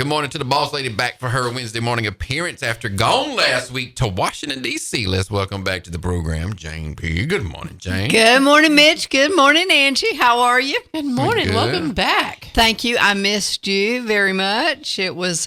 Good morning to the boss lady, back for her Wednesday morning appearance after gone last week to Washington, D.C. Let's welcome back to the program, Jane Pigg. Good morning, Jane. Good morning, Mitch. Good morning, Angie. How are you? Good morning. Good. Welcome back. Thank you. I missed you very much. It was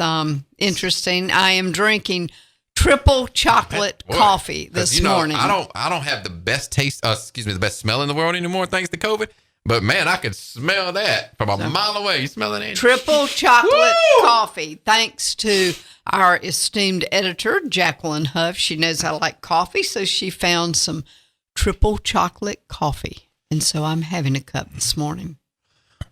interesting. I am drinking triple chocolate coffee this morning. I don't have the best taste, the best smell in the world anymore thanks to COVID. But man, I could smell that from a mile away. You smell it, Angie? Triple chocolate coffee. Thanks to our esteemed editor, Jacqueline Huff. She knows I like coffee, so she found some triple chocolate coffee. And so I'm having a cup this morning.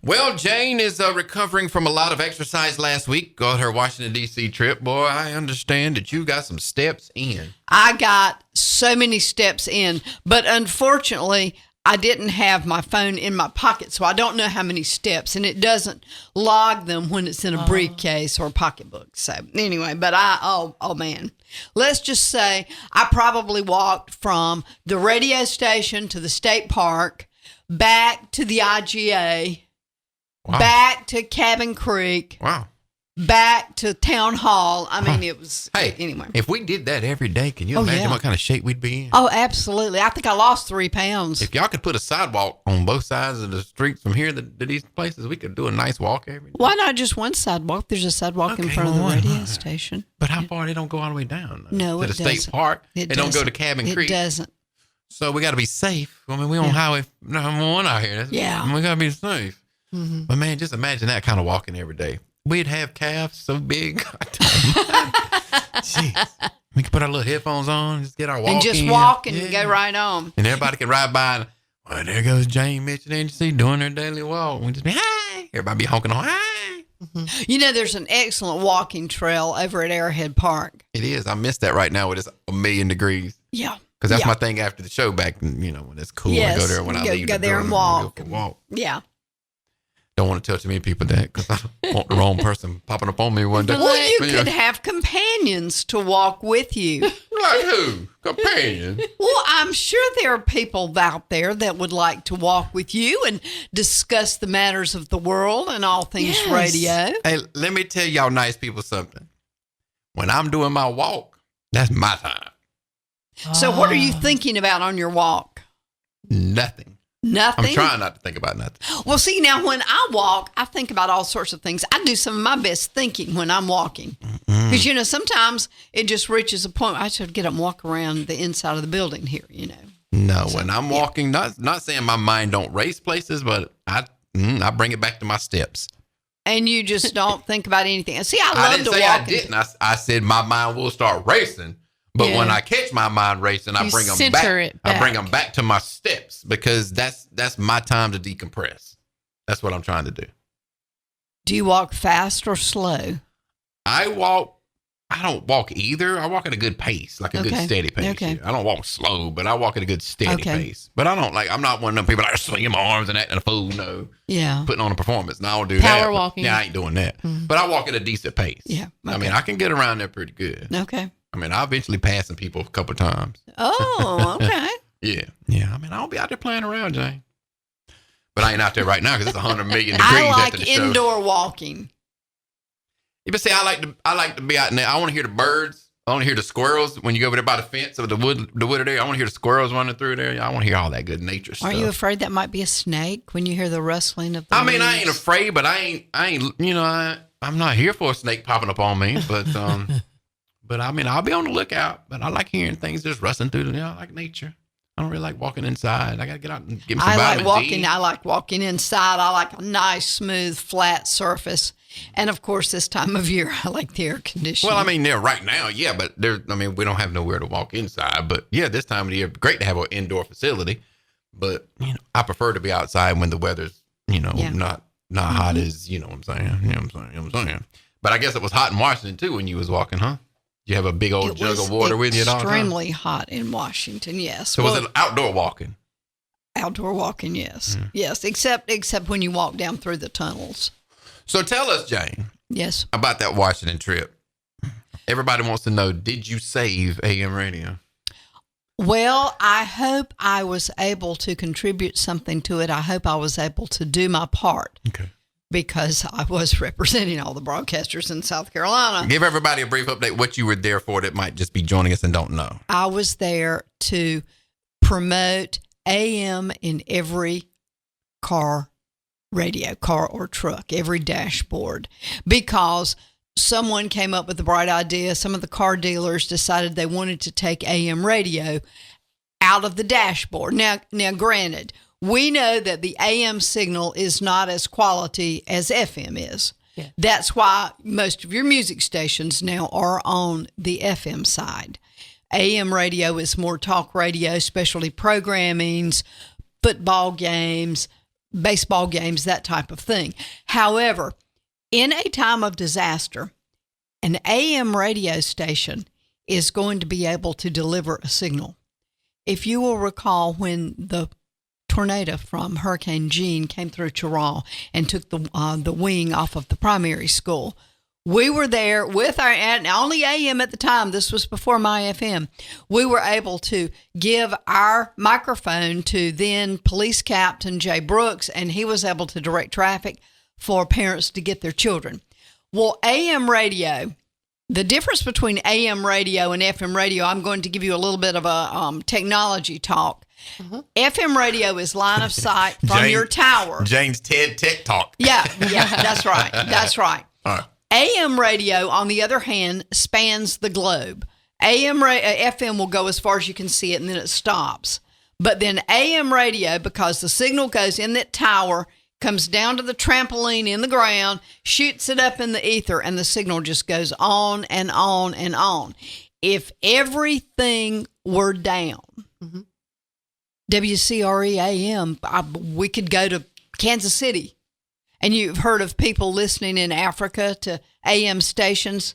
Well, Jane is recovering from a lot of exercise last week. Got her Washington, D.C. trip. Boy, I understand that you got some steps in. I got so many steps in, but unfortunately, I didn't have my phone in my pocket, so I don't know how many steps, and it doesn't log them when it's in a briefcase or a pocketbook. So anyway, but oh man, let's just say I probably walked from the radio station to the state park, back to the IGA, back to Cabin Creek. Wow. Back to town hall. I mean, it was, anyway. If we did that every day, can you imagine what kind of shape we'd be in? Oh, absolutely. I think I lost 3 pounds. If y'all could put a sidewalk on both sides of the streets from here to these places, we could do a nice walk every day. Why not just one sidewalk? There's a sidewalk in front of the radio station. But how far? They don't go all the way down. No, to it the doesn't. state park. It they don't go to Cabin Creek. It doesn't. So we got to be safe. I mean, we on highway number 1 out here. Yeah. We got to be safe. Mm-hmm. But man, just imagine that kind of walking every day. We'd have calves so big. Jeez. We could put our little headphones on, just get our walk and just in. walk and go right on. And everybody can ride by and, well, there goes Jane, Mitch, and Angie doing their daily walk. We just be, hi. Everybody be honking on, hi. Mm-hmm. You know, there's an excellent walking trail over at Arrowhead Park. It is. I miss that right now when it's 1,000,000 degrees. Yeah. Because that's my thing after the show back, when it's cool. Yes. I go there when I leave. Go there and walk. Go for a walk. Yeah. Don't want to tell too many people that because I don't want the wrong person popping up on me one day. Well, you could have companions to walk with you. Like who? Companion? Well, I'm sure there are people out there that would like to walk with you and discuss the matters of the world and all things radio. Hey, let me tell y'all nice people something. When I'm doing my walk, that's my time. So what are you thinking about on your walk? Nothing. Nothing? I'm trying not to think about nothing. Well, see, now when I walk, I think about all sorts of things. I do some of my best thinking when I'm walking. Because, sometimes it just reaches a point where I should get up and walk around the inside of the building here, No, so, when I'm walking, not saying my mind don't race places, but I bring it back to my steps. And you just don't think about anything. See, I love to walk. I didn't. I said my mind will start racing. But when I catch my mind racing, I bring them back. I bring them back to my steps because that's my time to decompress. That's what I'm trying to do. Do you walk fast or slow? I don't walk either. I walk at a good pace, like a good steady pace. Okay. I don't walk slow, but I walk at a good steady pace. But I'm not one of them people that are swinging my arms and acting a fool. No. Yeah. Putting on a performance. No, I don't do that. Power walking. Yeah, I ain't doing that. Mm-hmm. But I walk at a decent pace. Yeah. Okay. I mean, I can get around there pretty good. Okay. I mean, I eventually pass some people a couple of times. Oh, okay. Yeah. I mean, I don't be out there playing around, Jane. But I ain't out there right now because it's 100 million degrees I like after the show. indoor walking. You see, I like to be out in there. I want to hear the birds. I want to hear the squirrels when you go over there by the fence of the wooded area. I want to hear the squirrels running through there. I want to hear all that good nature stuff. Are you afraid that might be a snake when you hear the rustling of the leaves? I ain't afraid, but I ain't. I'm not here for a snake popping up on me. But But I mean, I'll be on the lookout. But I like hearing things just rustling through. I like nature. I don't really like walking inside. I got to get out and get me some vitamin D. I like walking inside. I like a nice, smooth, flat surface. And of course, this time of year, I like the air conditioning. Well, I mean, right now, yeah, but we don't have nowhere to walk inside. But yeah, this time of the year, great to have an indoor facility. But I prefer to be outside when the weather's, not hot as, you know what I'm saying. But I guess it was hot in Washington too when you was walking, huh? You have a big old jug of water with you at all times? Extremely hot in Washington, yes. So was it outdoor walking? Outdoor walking, yes. Mm. Yes, except when you walk down through the tunnels. So tell us, Jane. Yes. About that Washington trip. Everybody wants to know, did you save AM radio? Well, I hope I was able to contribute something to it. I hope I was able to do my part. Okay. because I was representing all the broadcasters in South Carolina. Give everybody a brief update what you were there for that might just be joining us and don't know. I was there to promote AM in every car or truck, every dashboard, because someone came up with the bright idea. Some of the car dealers decided they wanted to take AM radio out of the dashboard. Now, granted, we know that the AM signal is not as quality as FM is. Yeah. That's why most of your music stations now are on the FM side. AM radio is more talk radio, specialty programmings, football games, baseball games, that type of thing. However, in a time of disaster, an AM radio station is going to be able to deliver a signal. If you will recall, when the tornado from Hurricane Jean came through Chirral and took the wing off of the primary school, we were there with our, and only AM at the time, this was before my FM, we were able to give our microphone to then Police Captain Jay Brooks, and he was able to direct traffic for parents to get their children. Well, AM radio, the difference between AM radio and FM radio, I'm going to give you a little bit of a technology talk. FM radio is line of sight from your tower. Jane's TED Tech Talk. Yeah, that's right. That's right. All right. AM radio, on the other hand, spans the globe. FM will go as far as you can see it, and then it stops. But then AM radio, because the signal goes in that tower, comes down to the trampoline in the ground, shoots it up in the ether, and the signal just goes on and on and on. If everything were down, WCRE AM, we could go to Kansas City. And you've heard of people listening in Africa to AM stations,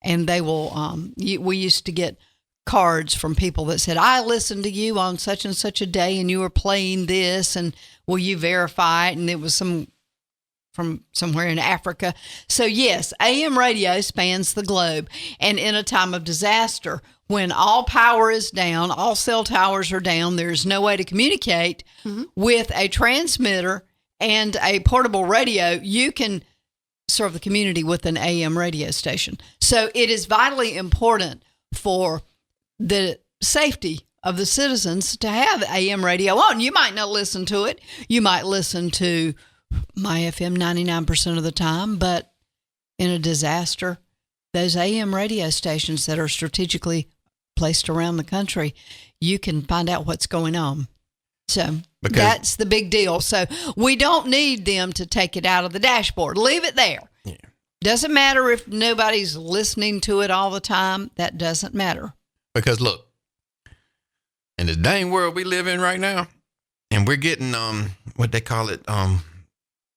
and they will, we used to get cards from people that said, I listened to you on such and such a day, and you were playing this, and will you verify it? And it was from somewhere in Africa. So yes, AM radio spans the globe. And in a time of disaster, when all power is down, all cell towers are down, there's no way to communicate with a transmitter and a portable radio, you can serve the community with an AM radio station. So it is vitally important for the safety of the citizens to have AM radio on. You might not listen to it. You might listen to my FM 99% of the time, but in a disaster, those AM radio stations that are strategically placed around the country, you can find out what's going on. So that's the big deal. So we don't need them to take it out of the dashboard. Leave it there. Yeah. Doesn't matter if nobody's listening to it all the time. That doesn't matter. Because look, in this dang world we live in right now, and we're getting what they call it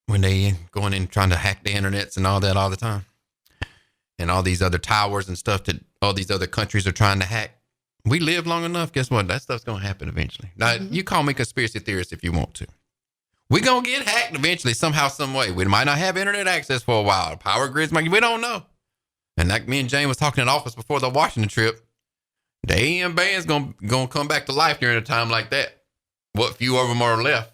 when they going in trying to hack the internets and all that all the time, and all these other towers and stuff that all these other countries are trying to hack. We live long enough, guess what? That stuff's going to happen eventually. Now, you call me conspiracy theorist if you want to. We're going to get hacked eventually, somehow, some way. We might not have internet access for a while. Power grids, we don't know. And like me and Jane was talking in the office before the Washington trip, the AM band's going to come back to life during a time like that. What few of them are left.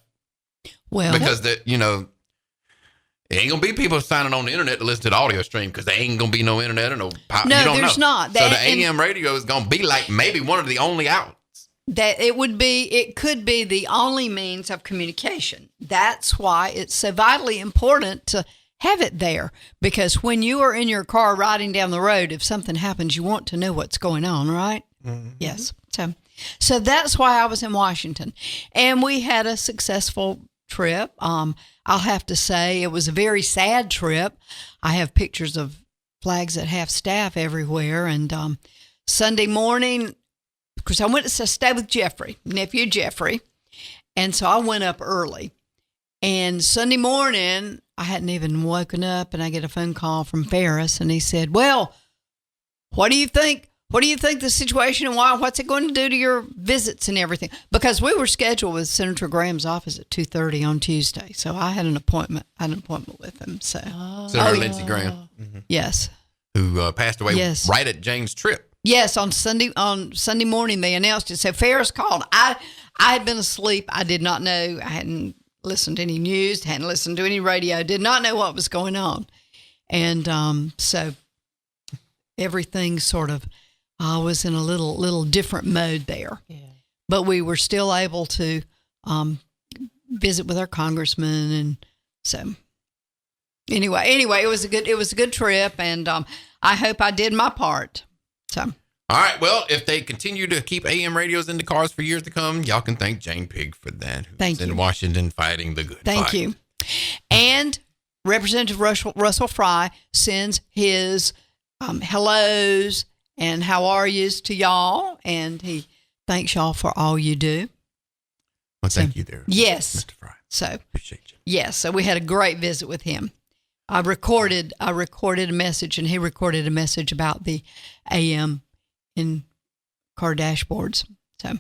Well, because it ain't going to be people signing on the internet to listen to the audio stream because there ain't going to be no internet or no power. No, there's not. So the AM radio is going to be like maybe one of the only outlets. That it could be the only means of communication. That's why it's so vitally important to have it there, because when you are in your car riding down the road, if something happens, you want to know what's going on, right? Mm-hmm. Yes. So that's why I was in Washington, and we had a successful trip. I'll have to say it was a very sad trip. I have pictures of flags at half staff everywhere. And Sunday morning, because I went to stay with nephew Jeffrey. And so I went up early. And Sunday morning, I hadn't even woken up, and I get a phone call from Ferris, and he said, well, what do you think? What do you think the situation and what's it going to do to your visits and everything? Because we were scheduled with Senator Graham's office at 2:30 on Tuesday. So I had an appointment with him. So Senator Lindsey Graham. Mm-hmm. Yes. Who passed away right at Jane's trip. Yes, on Sunday morning they announced it. So Ferris called. I had been asleep. I did not know. I hadn't listened to any news, hadn't listened to any radio, did not know what was going on. And so everything sort of, I was in a little different mode there. Yeah. But we were still able to visit with our congressman, and so anyway, it was a good trip, and I hope I did my part. So. All right. Well, if they continue to keep AM radios in the cars for years to come, y'all can thank Jane Pigg for that. Thank you. In Washington fighting the good fight. Thank you. And Representative Russell Fry sends his hellos and how are yous to y'all, and he thanks y'all for all you do. Well, thank you there. Yes. Mr. Fry. So appreciate you. Yes. So we had a great visit with him. I recorded a message, and he recorded a message about the AM in car dashboards. So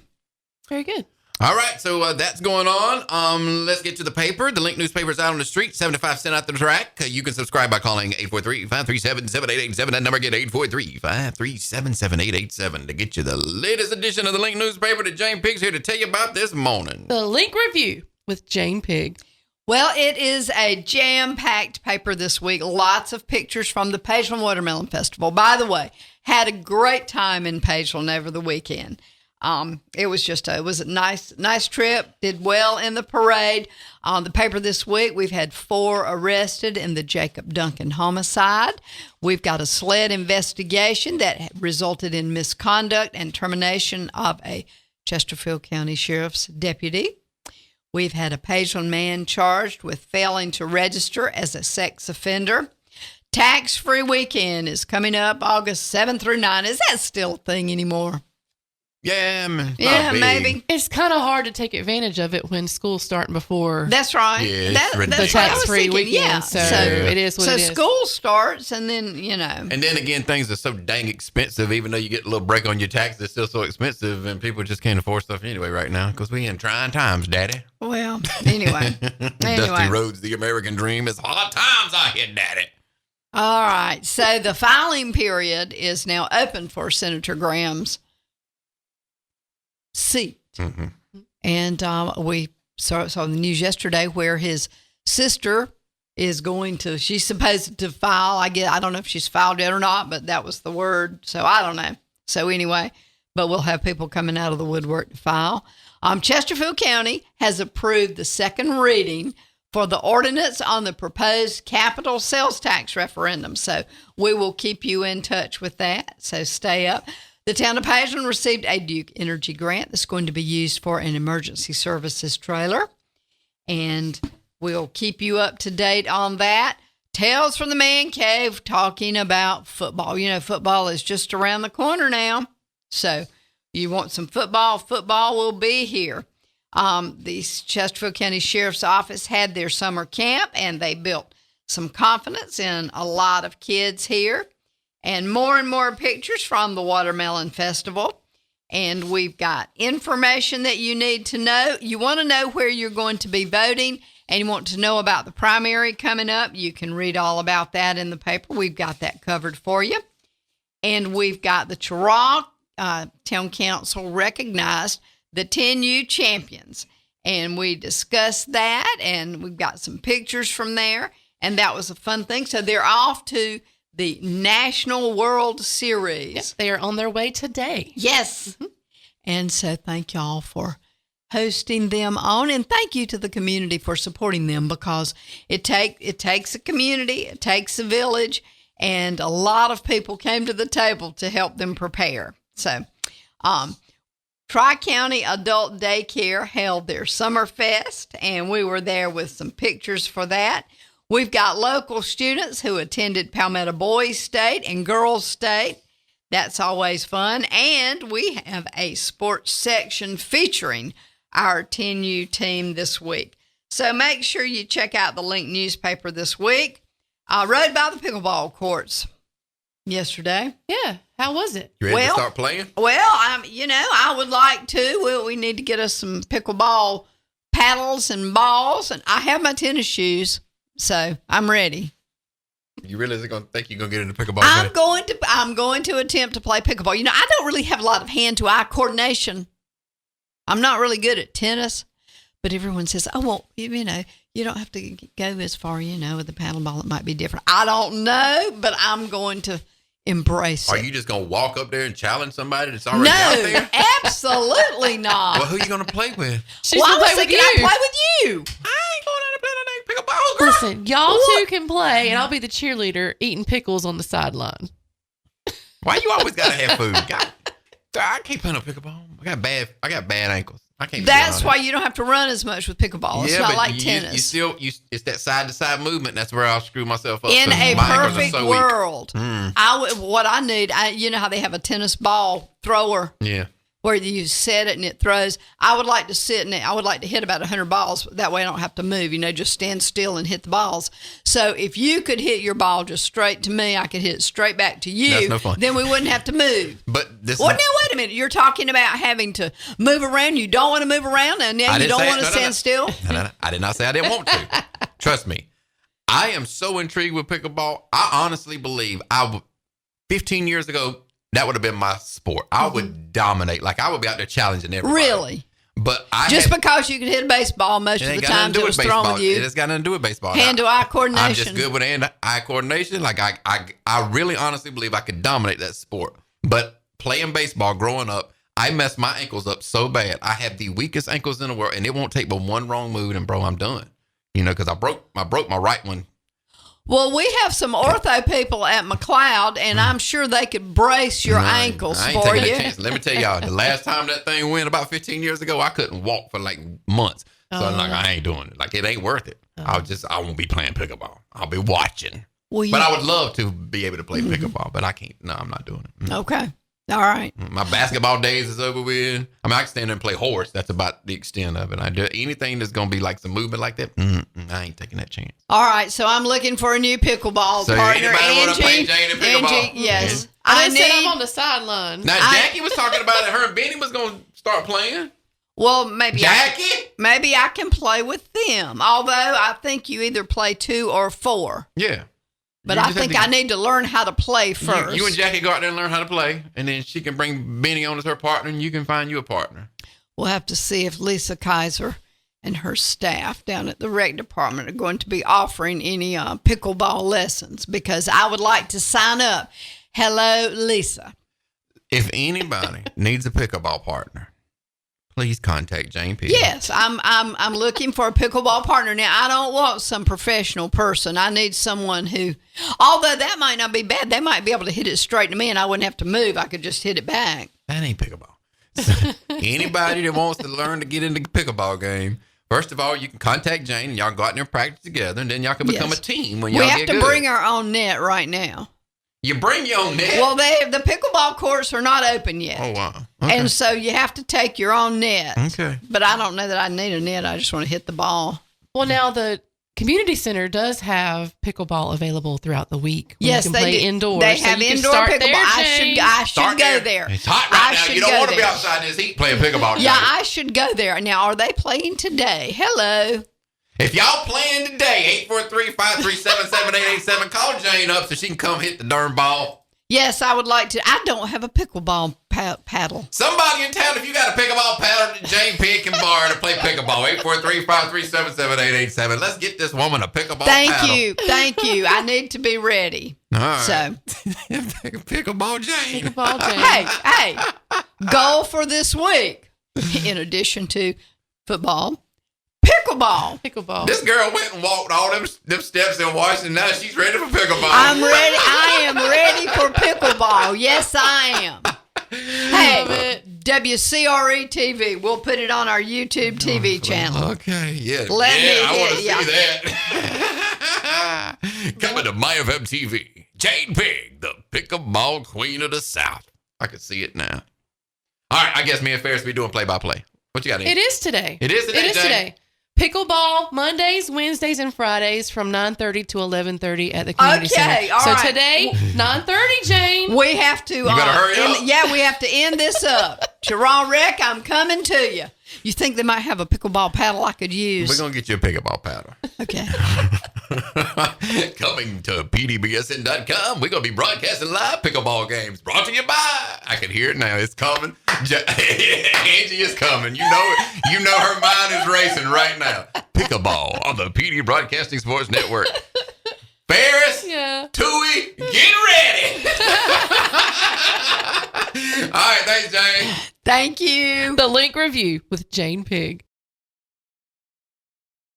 very good. All right, so that's going on. Let's get to the paper. The Link newspaper is out on the street, 75 cents out the track. You can subscribe by calling 843-537-7887. That number again, 843-537-7887 to get you the latest edition of the Link newspaper that Jane Pigg's here to tell you about this morning. The Link Review with Jane Pigg. Well, it is a jam-packed paper this week. Lots of pictures from the Pageland Watermelon Festival. By the way, had a great time in Pageland over the weekend. It was a nice trip. Did well in the parade. On the paper this week, we've had 4 arrested in the Jacob Duncan homicide. We've got a SLED investigation that resulted in misconduct and termination of a Chesterfield County Sheriff's deputy. We've had a Pageland man charged with failing to register as a sex offender. Tax-free weekend is coming up August 7th through 9th. Is that still a thing anymore? Yeah, maybe. It's kind of hard to take advantage of it when school's starting before. That's right. Yeah, that's the tax-free weekend. Yeah. So it is what it is. So school starts, and then, And then again, things are so dang expensive. Even though you get a little break on your taxes, it's still so expensive, and people just can't afford stuff anyway right now because we in trying times, Daddy. Well, anyway. Dusty roads, the American dream. It's hard times out here, Daddy. All right. So the filing period is now open for Senator Graham's seat. Mm-hmm. And we saw the news yesterday where his sister is she's supposed to file. I don't know if she's filed yet or not, but that was the word. So I don't know. So anyway, but we'll have people coming out of the woodwork to file. Chesterfield County has approved the second reading for the ordinance on the proposed capital sales tax referendum. So we will keep you in touch with that. So stay up. The town of Pageland received a Duke Energy grant that's going to be used for an emergency services trailer. And we'll keep you up to date on that. Tales from the Man Cave talking about football. Football is just around the corner now. So you want some football? Football will be here. The Chesterfield County Sheriff's Office had their summer camp, and they built some confidence in a lot of kids here. And more pictures from the Watermelon Festival. And we've got information that you need to know. You want to know where you're going to be voting, and you want to know about the primary coming up. You can read all about that in the paper. We've got that covered for you. And we've got the Chirac Town Council recognized the 10U champions. And we discussed that, and we've got some pictures from there. And that was a fun thing. So they're off to the National World Series. Yep, they are on their way today. Yes. Mm-hmm. And so thank y'all for hosting them on, and thank you to the community for supporting them, because it takes a community, it takes a village, and a lot of people came to the table to help them prepare. So Tri-County Adult Daycare held their Summer Fest, and we were there with some pictures for that. We've got local students who attended Palmetto Boys State and Girls State. That's always fun. And we have a sports section featuring our 10U team this week. So make sure you check out the Link newspaper this week. I rode by the pickleball courts yesterday. Yeah. How was it? You ready to start playing? Well, I would like to. We need to get us some pickleball paddles and balls. And I have my tennis shoes. So I'm ready. You really think you're going to get into pickleball? I'm going to attempt to play pickleball. I don't really have a lot of hand-to-eye coordination. I'm not really good at tennis, But everyone says, oh, well, you don't have to go as far, with the paddleball. It might be different. I don't know, but I'm going to embrace Are it. you just going to walk up there and challenge somebody that's already out there? No, absolutely not. Well, who you going to play with? She's Well, I gonna was play with thinking I'd you. play with you. I ain't going out to play no pickleball, girl. Listen, y'all two can play, and I'll be the cheerleader eating pickles on the sideline. Why you always got to have food? God, I can't play no pickleball. I got bad ankles. I can't. That's why you don't have to run as much with pickleball. It's not like tennis. It's that side to side movement. That's where I'll screw myself up. In a my ankles are perfect so weak. world, what I need, you know how they have a tennis ball thrower Yeah. where you set it and it throws. I would like to sit in it. I would like to hit about 100 balls. That way I don't have to move, just stand still and hit the balls. So if you could hit your ball just straight to me, I could hit it straight back to you. That's no fun. Then we wouldn't have to move. But this Well, now, wait a minute. You're talking about having to move around. You don't want to move around, and now you don't want to stand still? No. I did not say I didn't want to. Trust me. I am so intrigued with pickleball. I honestly believe 15 years ago, that would have been my sport. I would dominate. Like, I would be out there challenging everybody. Really? But because you can hit a baseball most of the time, it was thrown with you. It has got nothing to do with baseball. Hand-to-eye coordination. I'm just good with hand-eye coordination. Like, I really honestly believe I could dominate that sport. But playing baseball growing up, I messed my ankles up so bad. I have the weakest ankles in the world, and it won't take but one wrong move, and bro, I'm done. Because I broke my right one. Well, we have some ortho people at McLeod, and I'm sure they could brace your ankles I ain't for taking you. that chance. Let me tell y'all, the last time that thing went about 15 years ago, I couldn't walk for like months. So I'm like, I ain't doing it. Like, it ain't worth it. I won't be playing pickleball. I'll be watching. But I would love to be able to play pickleball, but I can't. No, I'm not doing it. Okay. All right. My basketball days is over with. I mean, I can stand there and play horse. That's about the extent of it. I do anything that's going to be like some movement like that. I ain't taking that chance. All right. So I'm looking for a new pickleball So partner. anybody want to play Jane in pickleball? Angie, yes. I said I'm on the sideline. Now, Jackie was talking about it. Her and Benny was going to start playing. Well, maybe Jackie? maybe I can play with them. Although I think you either play 2 or 4. Yeah. But I think I need to learn how to play first. You and Jackie go out there and learn how to play, and then she can bring Benny on as her partner, and you can find you a partner. We'll have to see if Lisa Kaiser and her staff down at the rec department are going to be offering any pickleball lessons, because I would like to sign up. Hello, Lisa. If anybody needs a pickleball partner, please contact Jane Pigg. Yes, I'm looking for a pickleball partner. Now, I don't want some professional person. I need someone who, although that might not be bad, they might be able to hit it straight to me and I wouldn't have to move. I could just hit it back. That ain't pickleball. So, anybody that wants to learn to get into the pickleball game, first of all, you can contact Jane and y'all go out there and practice together, and then y'all can become a team when y'all We get have to good. bring our own net right now. You bring your own net? Well, the pickleball courts are not open yet. Oh, wow. Okay. And so you have to take your own net. Okay. But I don't know that I need a net. I just want to hit the ball. Well, now the community center does have pickleball available throughout the week. Yes, you can they play do. indoors. They so have you can indoor start pickleball. There, I should go there. It's hot right now. You don't want to be outside in this heat playing pickleball. Yeah, I should go there. Now, are they playing today? Hello. If y'all playing today, 843-537-7887, call Jane up so she can come hit the darn ball. Yes, I would like to. I don't have a pickleball paddle. Somebody in town, if you got a pickleball paddle that Jane Pigg can borrow to play pickleball, 843-537-7887. Let's get this woman a pickleball paddle. Thank you. I need to be ready. All right. So, pickleball Jane. Pickleball Jane. hey, goal for this week, in addition to football, pickleball. Pickleball. This girl went and walked all them steps in Washington. Now she's ready for pickleball. I'm ready. I am ready for pickleball. Yes, I am. Hey, WCRE TV. We'll put it on our YouTube TV channel. Okay, yeah. I want to see that. Coming to My FM TV, Jane Pigg, the pickleball queen of the South. I can see it now. All right, I guess me and Ferris will be doing play-by-play. What you got in? It is today. It is today, It is Jane? today. Pickleball Mondays, Wednesdays, and Fridays from 9:30 to 11:30 at the community center. all so right. today, 9:30, Jane. We have to. You better hurry up. We have to end this up. Sharon Rick, I'm coming to you. You think they might have a pickleball paddle I could use? We're going to get you a pickleball paddle. Okay. Coming to pdbsn.com, we're going to be broadcasting live pickleball games brought to you by, I can hear it now, it's coming. Angie is coming. You know it. You know her mind is racing right now. Pickleball on the PD Broadcasting Sports Network. Ferris, Tui, get ready. All right, thanks, Jane. Thank you. The Link Review with Jane Pigg.